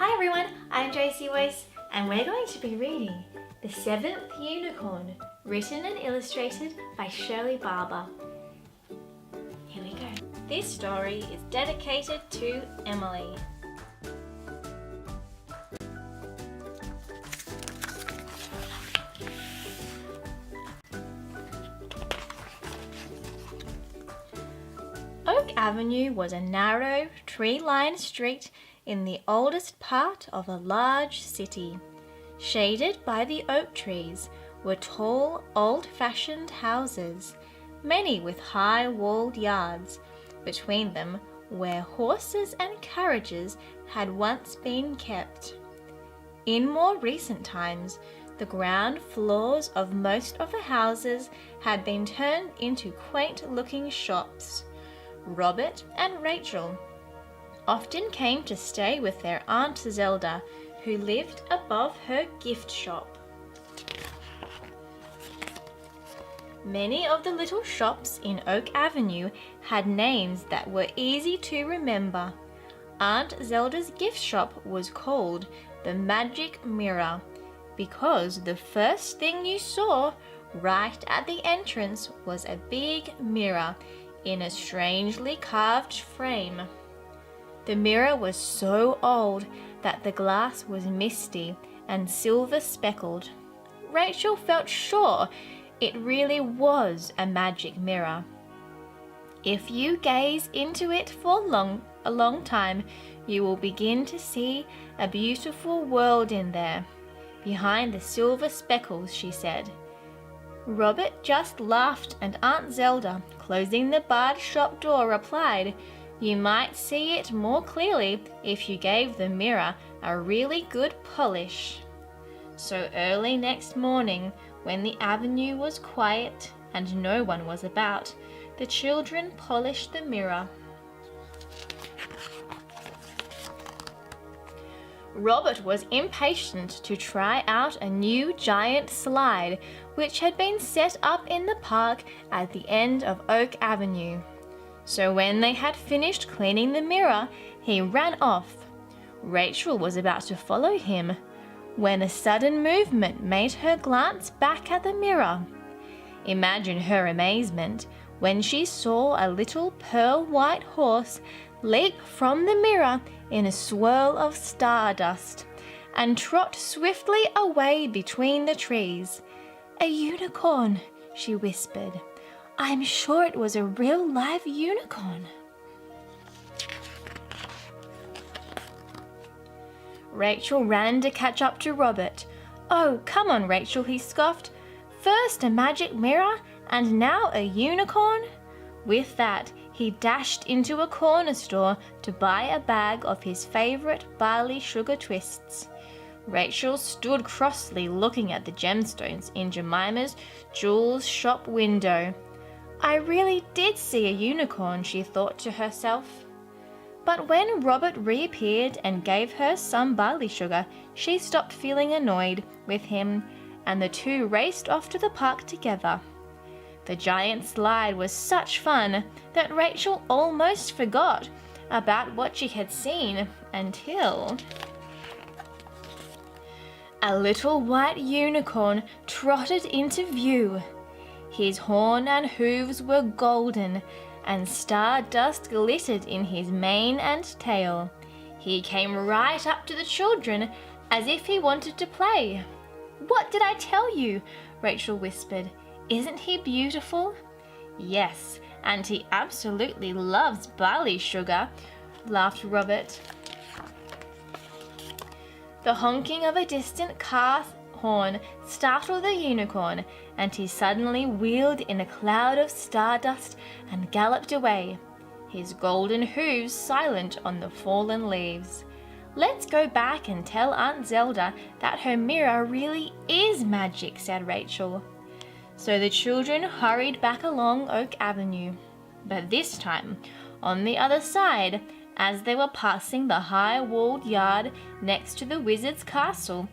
Hi everyone, I'm JosieWose and we're going to be reading The Seventh Unicorn, written and illustrated by Shirley Barber. Here we go. This story is dedicated to Emily. Oak Avenue was a narrow, tree-lined street in the oldest part of a large city. Shaded by the oak trees were tall, old-fashioned houses, many with high-walled yards, between them where horses and carriages had once been kept. In more recent times, the ground floors of most of the houses had been turned into quaint-looking shops. Robert and Rachel often came to stay with their Aunt Zelda, who lived above her gift shop. Many of the little shops in Oak Avenue had names that were easy to remember. Aunt Zelda's gift shop was called the Magic Mirror because the first thing you saw right at the entrance was a big mirror in a strangely carved frame. The mirror was so old that the glass was misty and silver speckled. Rachel felt sure it really was a magic mirror. If you gaze into it for a long time, you will begin to see a beautiful world in there, behind the silver speckles, she said. Robert just laughed, and Aunt Zelda, closing the barred shop door, replied, "You might see it more clearly if you gave the mirror a really good polish." So early next morning, when the avenue was quiet and no one was about, the children polished the mirror. Robert was impatient to try out a new giant slide which had been set up in the park at the end of Oak Avenue. So when they had finished cleaning the mirror, he ran off. Rachel was about to follow him when a sudden movement made her glance back at the mirror. Imagine her amazement when she saw a little pearl-white horse leap from the mirror in a swirl of stardust and trot swiftly away between the trees. "A unicorn," she whispered. "I'm sure it was a real live unicorn." Rachel ran to catch up to Robert. "Oh, come on, Rachel," he scoffed. "First a magic mirror and now a unicorn?" With that, he dashed into a corner store to buy a bag of his favorite barley sugar twists. Rachel stood crossly looking at the gemstones in Jemima's jewels shop window. "I really did see a unicorn," she thought to herself. But when Robert reappeared and gave her some barley sugar, she stopped feeling annoyed with him, and the two raced off to the park together. The giant slide was such fun that Rachel almost forgot about what she had seen until a little white unicorn trotted into view. His horn and hooves were golden, and stardust glittered in his mane and tail. He came right up to the children as if he wanted to play. "What did I tell you?" Rachel whispered. "Isn't he beautiful?" "Yes, and he absolutely loves barley sugar," laughed Robert. The honking of a distant car horn startled the unicorn, and he suddenly wheeled in a cloud of stardust and galloped away, his golden hooves silent on the fallen leaves. "Let's go back and tell Aunt Zelda that her mirror really is magic," said Rachel. So the children hurried back along Oak Avenue. But this time, on the other side, as they were passing the high-walled yard next to the wizard's castle,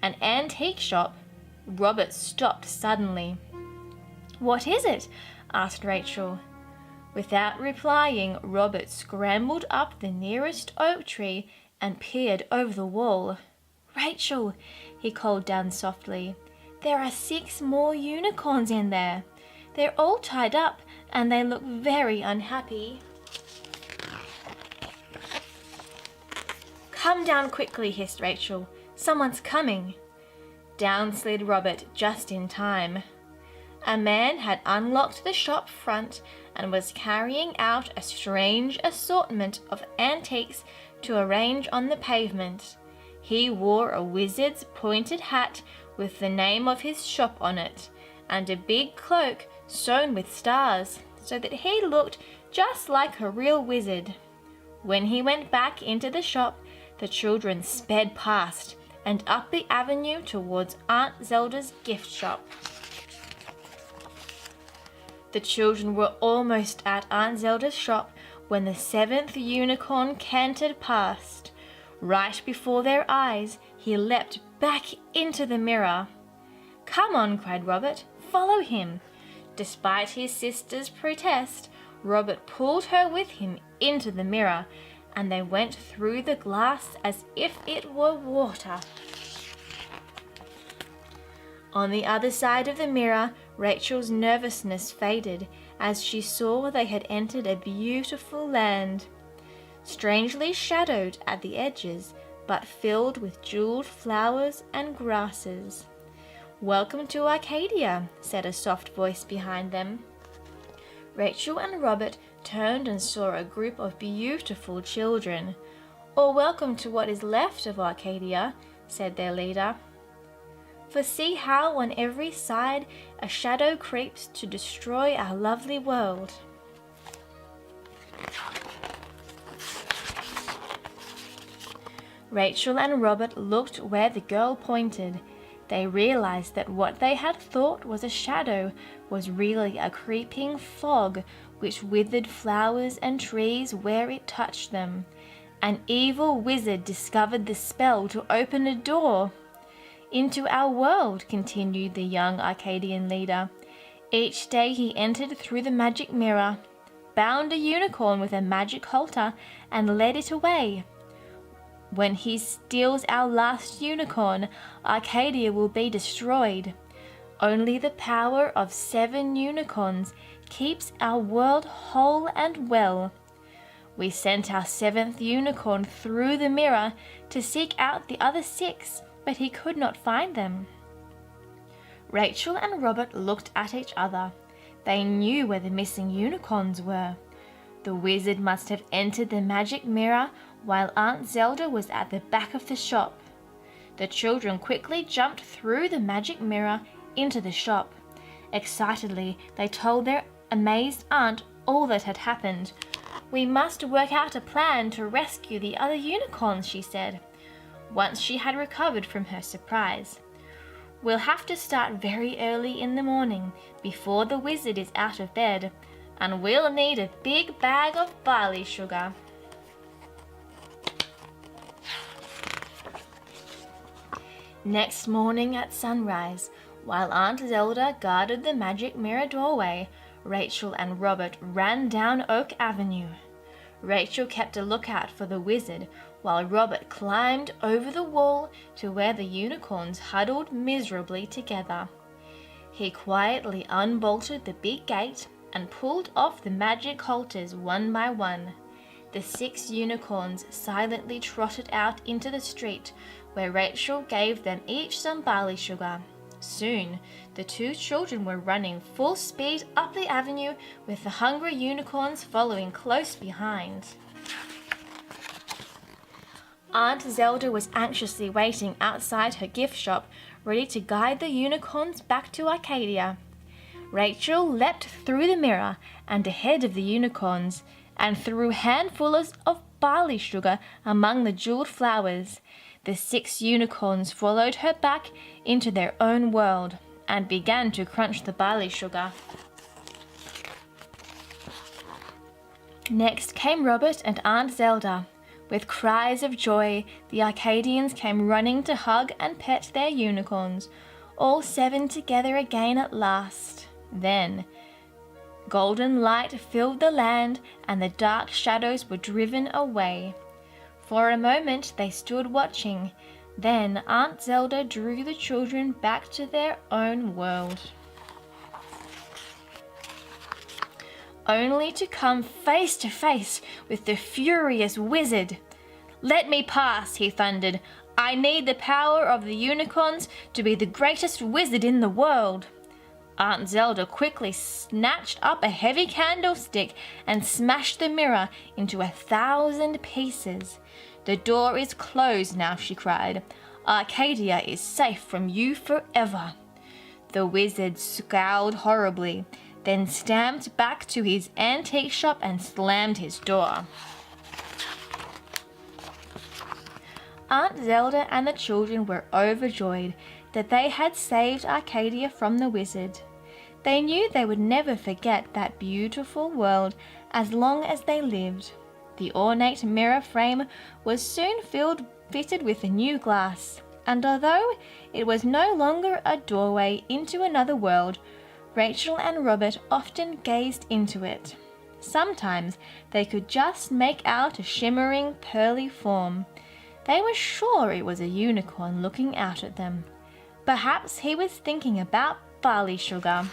an antique shop, Robert stopped suddenly. "What is it?" asked Rachel. Without replying, Robert scrambled up the nearest oak tree and peered over the wall. "Rachel," he called down softly, "there are 6 more unicorns in there. They're all tied up and they look very unhappy." "Come down quickly," hissed Rachel. "Someone's coming." Down slid Robert just in time. A man had unlocked the shop front and was carrying out a strange assortment of antiques to arrange on the pavement. He wore a wizard's pointed hat with the name of his shop on it, and a big cloak sewn with stars, so that he looked just like a real wizard. When he went back into the shop, the children sped past and up the avenue towards Aunt Zelda's gift shop. The children were almost at Aunt Zelda's shop when the 7th unicorn cantered past. Right before their eyes, he leapt back into the mirror. "Come on," cried Robert, "follow him." Despite his sister's protest, Robert pulled her with him into the mirror, and they went through the glass as if it were water. On the other side of the mirror, Rachel's nervousness faded as she saw they had entered a beautiful land, strangely shadowed at the edges, but filled with jeweled flowers and grasses. "Welcome to Arcadia," said a soft voice behind them. Rachel and Robert turned and saw a group of beautiful children. "Or welcome to what is left of Arcadia," said their leader. "For see how on every side a shadow creeps to destroy our lovely world." Rachel and Robert looked where the girl pointed. They realized that what they had thought was a shadow was really a creeping fog which withered flowers and trees where it touched them. An evil wizard discovered the spell to open a door into our world, continued the young Arcadian leader. Each day he entered through the magic mirror, bound a unicorn with a magic halter, and led it away. When he steals our last unicorn, Arcadia will be destroyed. Only the power of 7 unicorns keeps our world whole and well. We sent our 7th unicorn through the mirror to seek out the other 6, but he could not find them. Rachel and Robert looked at each other. They knew where the missing unicorns were. The wizard must have entered the magic mirror while Aunt Zelda was at the back of the shop. The children quickly jumped through the magic mirror into the shop. Excitedly, they told their amazed aunt all that had happened. "We must work out a plan to rescue the other unicorns," she said, once she had recovered from her surprise. "We'll have to start very early in the morning, before the wizard is out of bed, and we'll need a big bag of barley sugar." Next morning at sunrise, while Aunt Zelda guarded the magic mirror doorway, Rachel and Robert ran down Oak Avenue. Rachel kept a lookout for the wizard, while Robert climbed over the wall to where the unicorns huddled miserably together. He quietly unbolted the big gate and pulled off the magic halters one by one. The 6 unicorns silently trotted out into the street, where Rachel gave them each some barley sugar. Soon, the 2 children were running full speed up the avenue, with the hungry unicorns following close behind. Aunt Zelda was anxiously waiting outside her gift shop, ready to guide the unicorns back to Arcadia. Rachel leapt through the mirror and ahead of the unicorns, and threw handfuls of barley sugar among the jeweled flowers. The 6 unicorns followed her back into their own world and began to crunch the barley sugar. Next came Robert and Aunt Zelda. With cries of joy, the Arcadians came running to hug and pet their unicorns, all 7 together again at last. Then, golden light filled the land and the dark shadows were driven away. For a moment they stood watching. Then Aunt Zelda drew the children back to their own world, only to come face to face with the furious wizard. "Let me pass," he thundered. "I need the power of the unicorns to be the greatest wizard in the world." Aunt Zelda quickly snatched up a heavy candlestick and smashed the mirror into 1,000 pieces. "The door is closed now," she cried. "Arcadia is safe from you forever." The wizard scowled horribly, then stamped back to his antique shop and slammed his door. Aunt Zelda and the children were overjoyed that they had saved Arcadia from the wizard. They knew they would never forget that beautiful world as long as they lived. The ornate mirror frame was soon fitted with new glass, and although it was no longer a doorway into another world, Rachel and Robert often gazed into it. Sometimes they could just make out a shimmering, pearly form. They were sure it was a unicorn looking out at them. Perhaps he was thinking about barley sugar.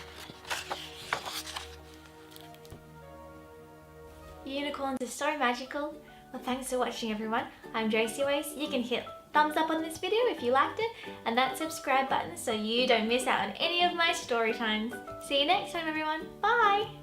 Unicorns are so magical. Well, thanks for watching, everyone. I'm JosieWose. You can hit thumbs up on this video if you liked it, and that subscribe button so you don't miss out on any of my story times. See you next time, everyone. Bye!